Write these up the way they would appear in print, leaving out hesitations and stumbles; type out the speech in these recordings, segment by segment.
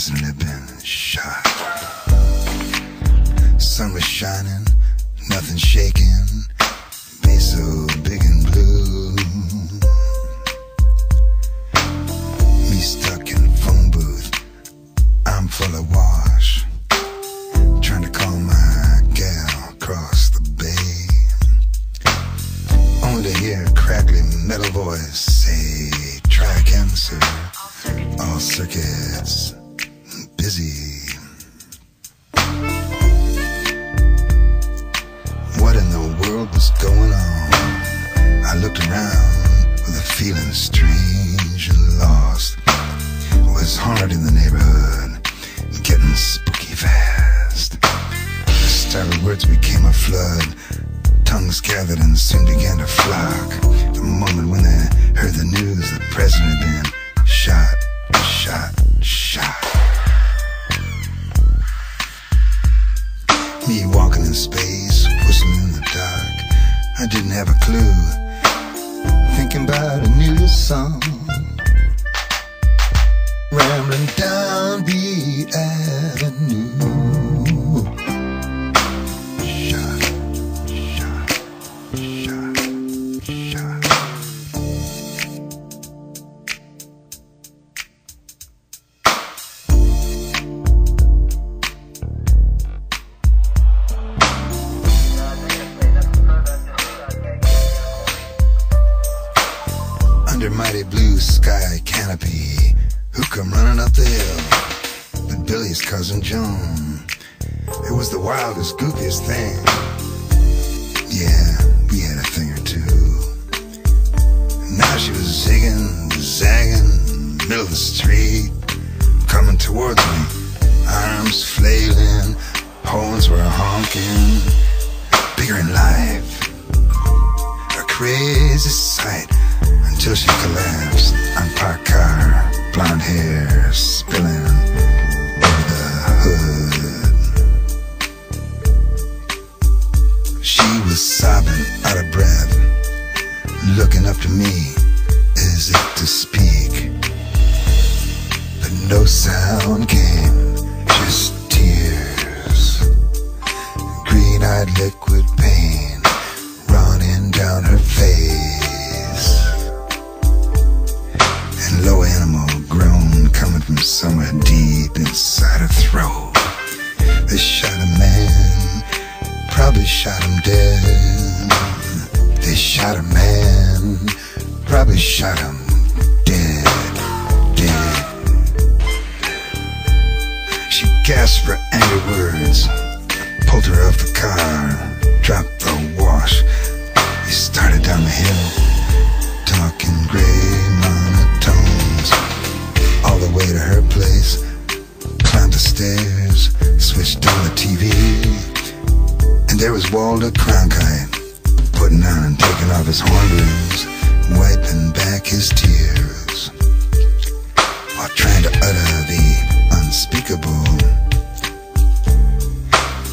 president had been shot. Sun was shining, nothing shaking, bass so big and blue. Me stuck in a phone booth, I'm full of wash, trying to call my gal across the bay, only to hear a crackly metal voice say, try again, sir, all circuits busy. What in the world was going on? I looked around with a feeling strange and lost. It was hard in the neighborhood, getting spooky fast. The startled words became a flood, tongues gathered and soon began to flock. The moment when they heard the news the president had been shot, shot, shot. Me walking in space, whistling in the dark, I didn't have a clue, thinking about a new song, rambling down the avenue. Shot, shot, shot, shot. Under mighty blue sky canopy, who come running up the hill but Billy's cousin Joan? It was the wildest, goofiest thing. Yeah, we had a thing or two. Now she was zigging, zagging, middle of the street, coming towards me, arms flailing, horns were honking, bigger in life, a crazy sight. Until she collapsed, unparked car, blonde hair spilling over the hood. She was sobbing out of breath, looking up to me as if to speak, but no sound came, just tears, green-eyed liquid pain running down her face. Low animal groan coming from somewhere deep inside her throat. They shot a man, probably shot him dead. They shot a man, probably shot him dead, dead. She gasped for angry words, pulled her off the car, dropped the wash. We started down the hill, talking gray monotones, all the way to her place. Climbed the stairs, switched on the TV, and there was Walter Cronkite, putting on and taking off his hornblows, wiping back his tears, while trying to utter the unspeakable.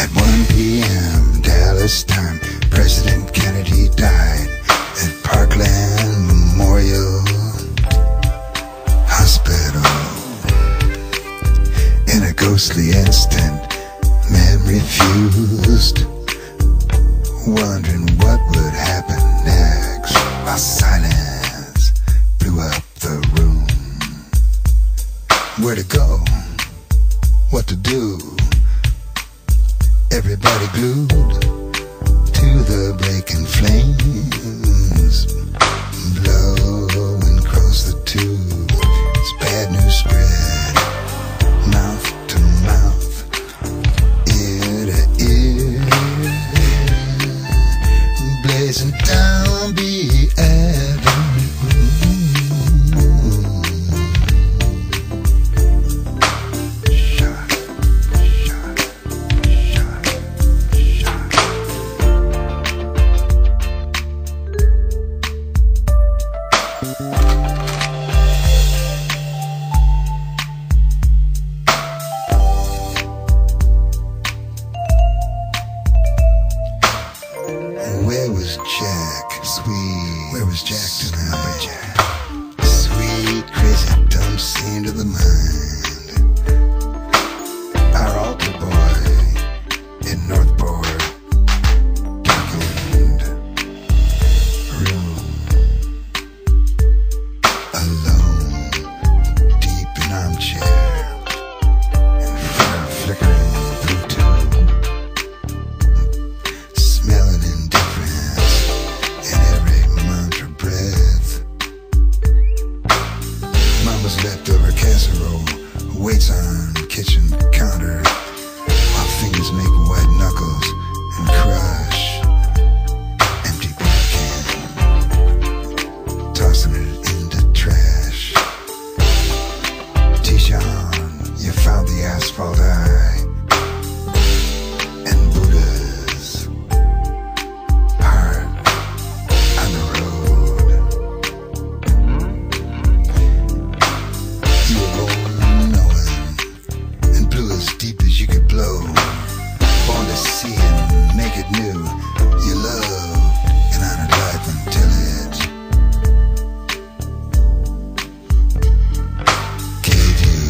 At 1 p.m. Dallas time, President Kennedy died at Parkland Memorial Hospital. In a ghostly instant, memory fused, wondering what would happen next, while silence blew up the room. Where to go? What to do? Everybody glued to the breaking flames, blowing across the tube. It's bad news spread, mouth to mouth, ear to ear, blazing down the avenue. Shot, shot, shot, shot. kitchen counter while fingers make white knuckles and crush empty beer can, tossing it in the trash. Tishan, you found the asphalt eye and Buddha's heart on the road. You were born knowing and blew as deep as you could blow, born to see and make it new. You loved and honored life until it killed you.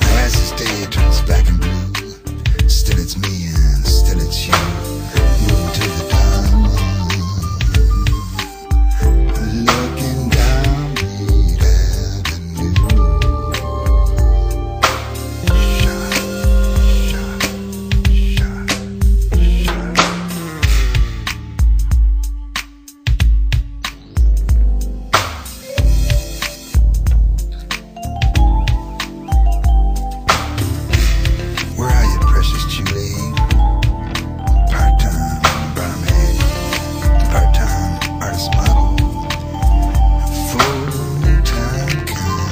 Now as this day turns black and blue, still it's me and still it's you, moving to the dawn, looking down Beat Avenue. Shot, shot, shot, shot. Where are you, precious Julie? Part-time barmaid, part-time artist model, full-time kind.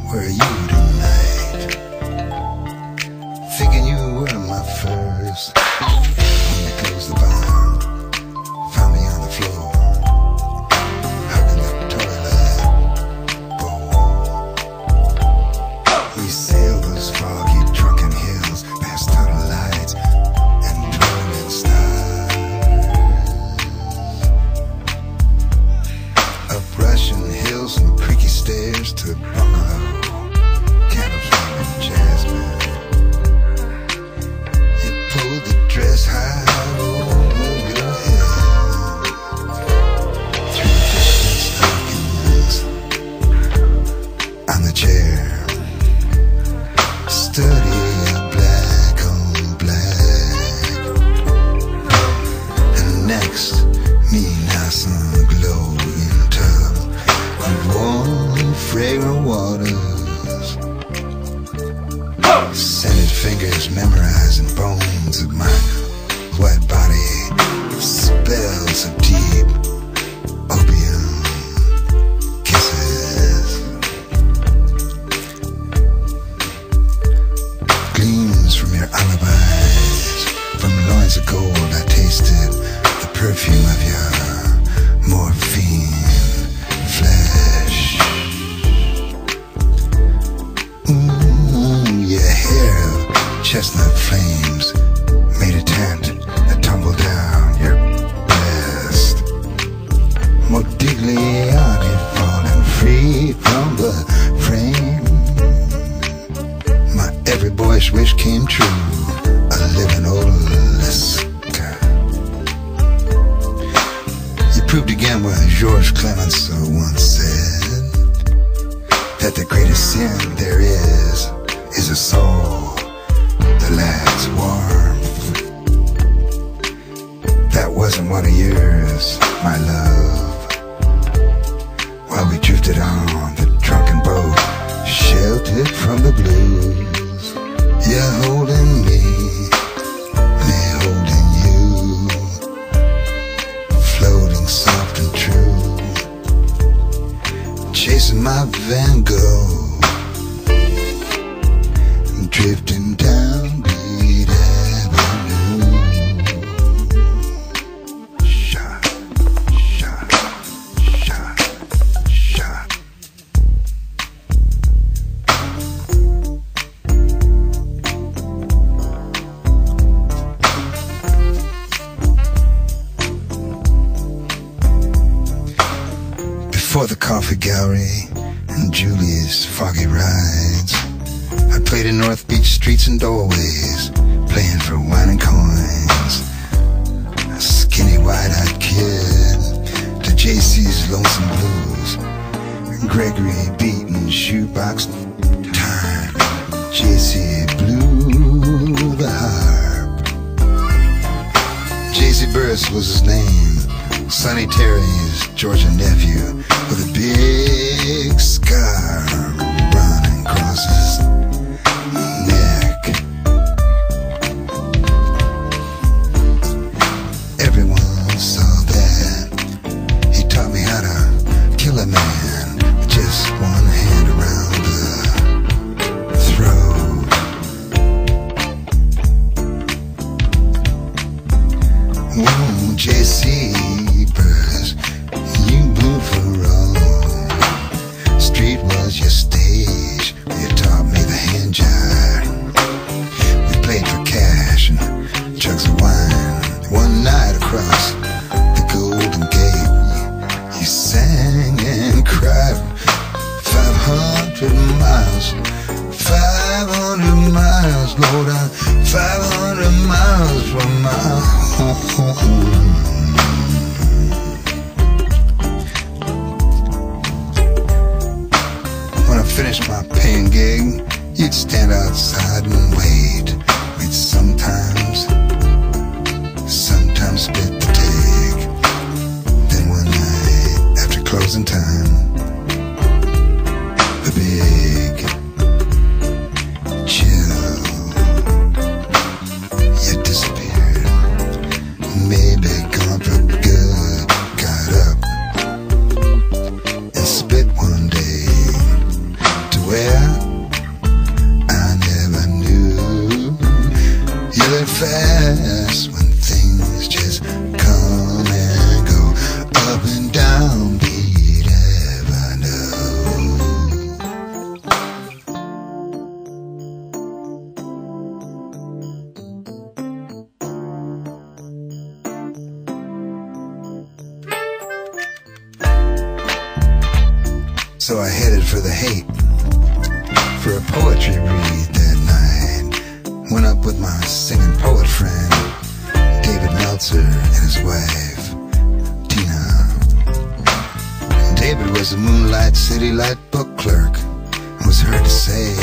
Where are you tonight? Thinking you were my first. When you closed the bar, found me on the floor, hugging the toilet bowl. We sailed those foggy, drunken hills, past tunnel lights and twirling stars, up Russian hills and creaky stairs to bungalow, candle flame and jasmine. You pulled the dress high over your head, through the distant stockings on the chair. Study a black on black, and next me nice and glowing tub of warm fragrant waters, scented fingers memorizing bones of my white body, spells of deep opium kisses. Gleams from your alibis, from loins of gold I tasted the perfume of your morphine flesh. Your hair of chestnut flames made a tent that tumbled down your breast. Modigliani falling free from the frame. My every boyish wish came true, a living Oliska. You proved again what Georges Clemenceau once said, that the greatest sin there is a soul that lacks warmth. That wasn't one of yours, my love. While we drifted on the drunken boat, sheltered from the blues, you're holding me holding you, floating soft and true, chasing my Van Gogh, drifting down Beat Avenue. Shot, shot, shot, shot. Before the coffee gallery and Julie's foggy rides, I played in North Beach streets and doorways, playing for wine and coins. A skinny wide-eyed kid to JC's Lonesome Blues, Gregory beating shoebox time. JC blew the harp. JC Burris was his name, Sonny Terry's Georgia nephew. was your stage. You taught me the hand jive. We played for cash and jugs of wine. One night across the Golden Gate, you sang and cried. 500 miles, 500 miles, low down, 500 miles from my home. When I finished my paying gig, you'd stand outside and wait. We'd sometimes split the take. Then one night, after closing time, the big chill, you disappeared. Maybe gone for good. Got up and split one day to where I never knew. You live fast when things just come and go, up and down, beat ever know. So I headed for the Haight for a poetry read that night. Went up with my singing poet friend David Meltzer and his wife Tina. David was a Moonlight City light book clerk and was heard to say,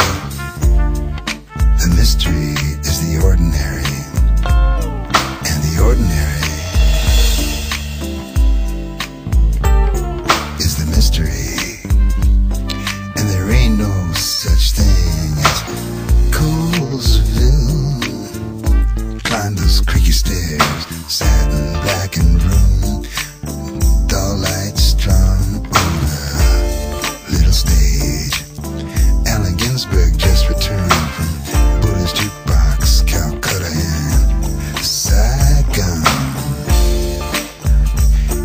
the mystery is the ordinary, and the ordinary is the mystery. And there ain't no such thing as Colesville. Climbed those creaky stairs, sat in blackened room, dull lights strung over little stage. Allen Ginsberg just returned from Buddha's jukebox, Calcutta and Saigon.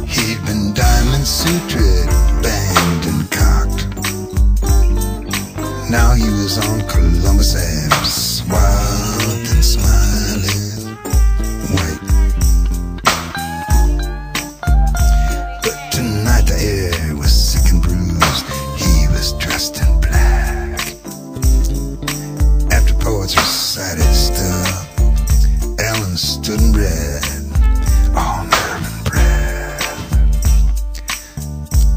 He'd been diamond sutured, banged and cocked. Now he was on Columbus Ave, suave and smiling white. But tonight the air was sick and bruised. He was dressed in black. After poets recited stuff, Allen stood and read, all nerve and breath.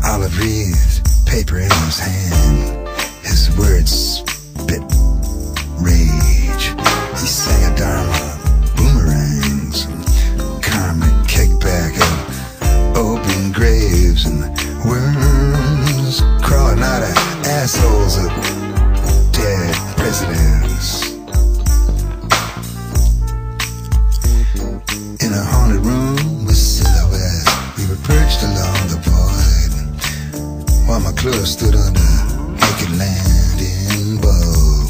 Olive wreathed paper in his hand. His words spit rage. He sang a dharma, boomerangs, karmic kickback of open graves and worms crawling out of assholes of dead presidents. In a haunted room with silhouettes, we were perched along the void, while McClure stood under naked landing bulb.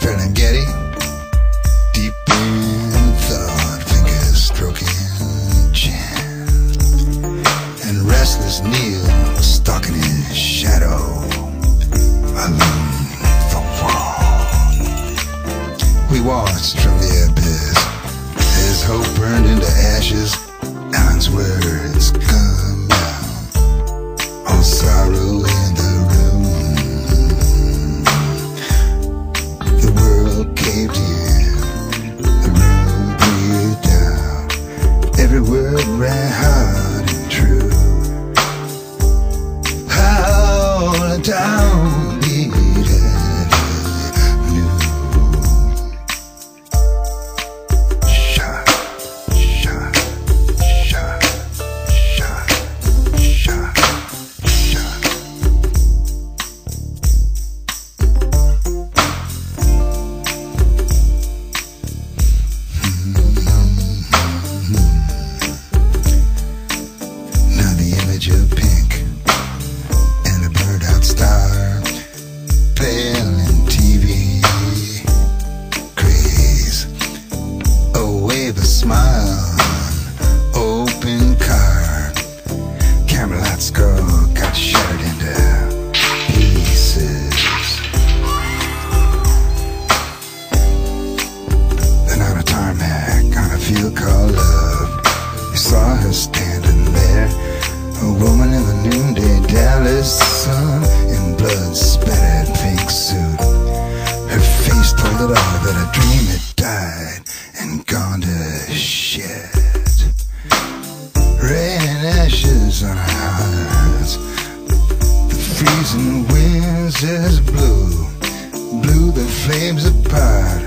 Ferlinghetti, deep in thought, fingers stroking chin, and restless Neil stalking his shadow along the wall. We watched from the abyss, his hope burned into ashes. Allen's words come down, all sorrow in the room. Caved in, the room breathed down. Every word ran hard and true. How down beat knew. Shot, shot, shot, shot, shot, shot. eyeless sun in blood-spattered pink suit. Her face told it all, that a dream had died and gone to shit. Rain and ashes on our hearts. The freezing winds just blew the flames apart.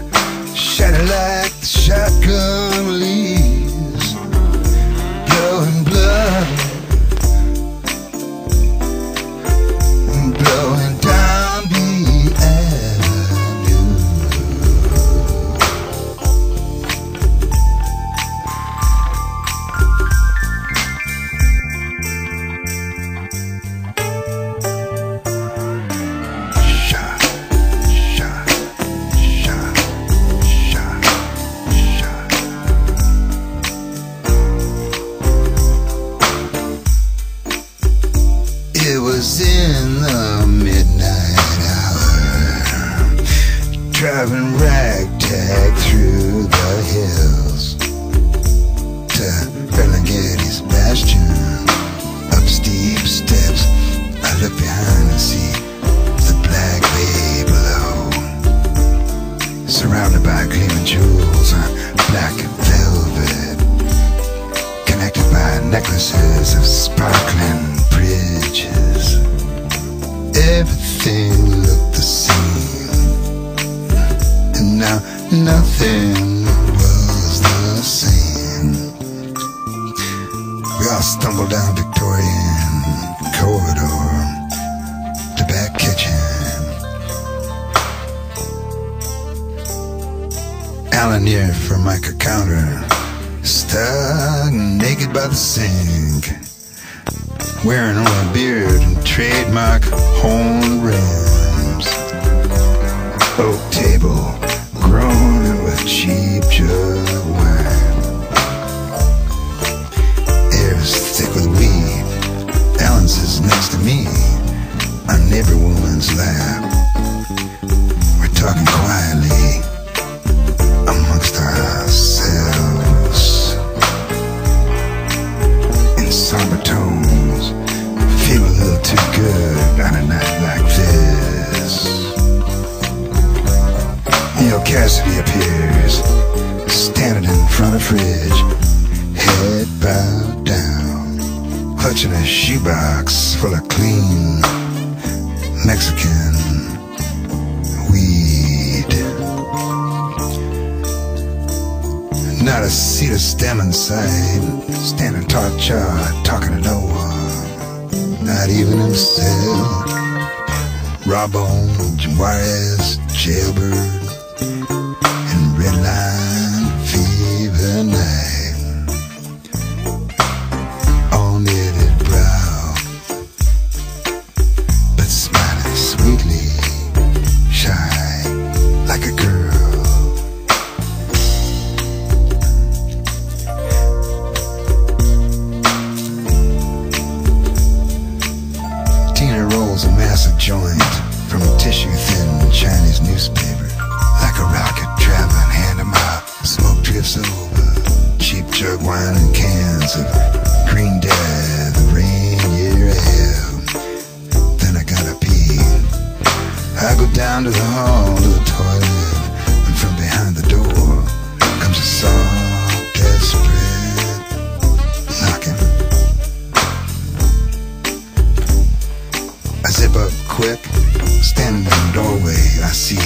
Shattered like the shotgun leaves, blowing blood, blowing down the avenue. Shot, shot, shot, shot, shot. It was in the midnight hour, driving ragtag through the hills to Ferlinghetti's bastion. Up steep steps, I look behind and see the Black Bay below, surrounded by gleaming jewels on black velvet, connected by necklaces of sparkling bridges. Everything looked the same, and now nothing was the same. We all stumbled down Victorian corridor to back kitchen. Alan near Formica counter, stuck naked by the sink, wearing only a beard and trademark horn rims. Oak table, groaning with cheap jug wine. Air is thick with weed. Alan sits next to me on neighbor woman's lap. We're talking quietly amongst ourselves in somber tones. Feel a little too good on a night like this. Neil Cassidy appears, standing in front of fridge, head bowed down, clutching a shoebox full of clean Mexican weed. Not a seat of stem in sight, standing taut-jawed, talking to no one, not even himself. Rawbone, Juarez, Jailbird, and Redline Fever Night. All knitted brow, but smiling sweetly, shy like a girl. A massive joint from a tissue-thin Chinese newspaper. Like a rocket traveling hand to mouth, smoke drifts over cheap jug wine and cans of Green Dead, the rain year ale. Then I gotta pee. I go down to the hall, to the toilet, and from behind the door comes a soft bedspread knocking. I zip up quick, standing in the doorway, I see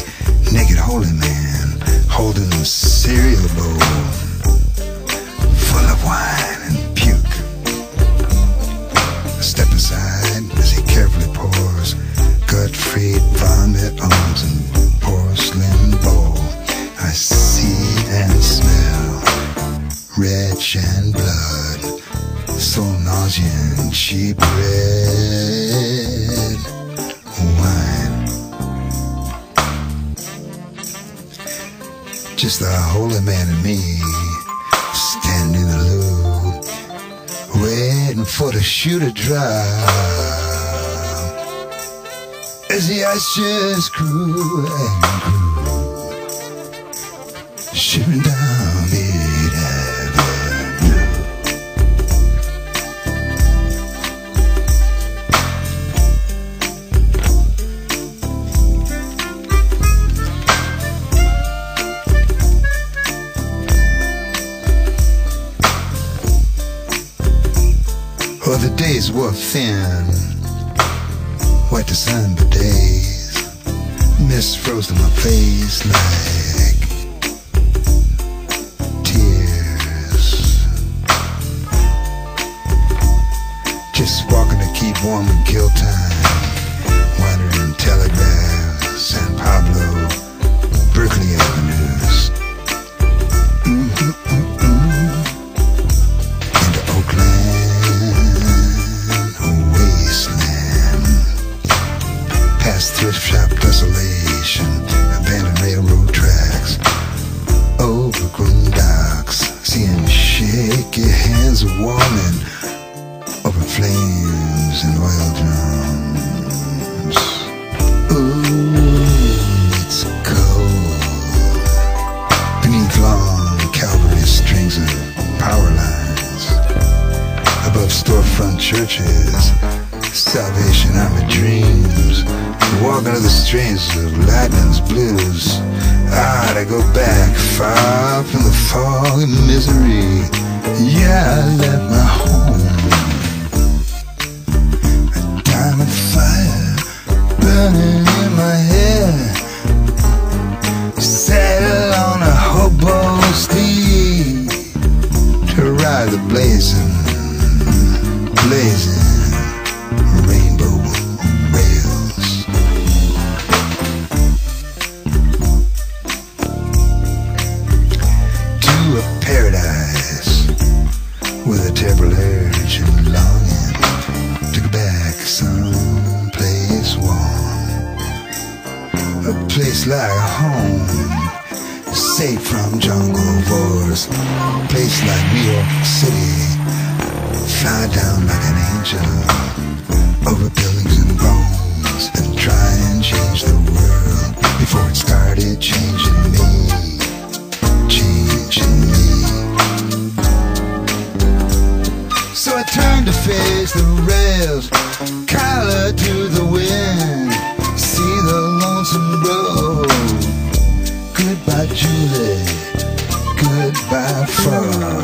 naked holy man holding a cereal bowl full of wine and puke. I step aside as he carefully pours gut-freed vomit on some porcelain bowl. I see and smell retch and blood, so nauseous, cheap red wine. Just the holy man and me, standing in the loo, waiting for the shoe to drop. As the ice just grew and grew, shivering down Mid Avenue. eyes were thin, white the sun for days. Mist froze to my face like tears. Just walking to keep warm and kill time, wandering Telegraph, San Pablo, Berkeley Avenues, into Oakland, a wasteland, past thrift shop desolation, abandoned railroad tracks, overgrown docks, seeing shaky hands warming over flames and oil drums. Ooh, it's cold beneath long cavalry strings of power lines, above storefront churches, Salvation Army dreams, walking to the strains of lightning's blues. To go back far from the fog and misery. Yeah, I left my home, a diamond fire burning in my head. Saddle on a hobo steed to ride the blazing rainbow rails. To a paradise with a terrible urge and longing to go back someplace warm, a place like home, safe from jungle wars, a place like New York City, fly down like an angel over buildings and bones, and try and change the world before it started changing me, changing me. So I turned to face the rails, collar to the wind, see the lonesome road. Goodbye, Julie, goodbye, far.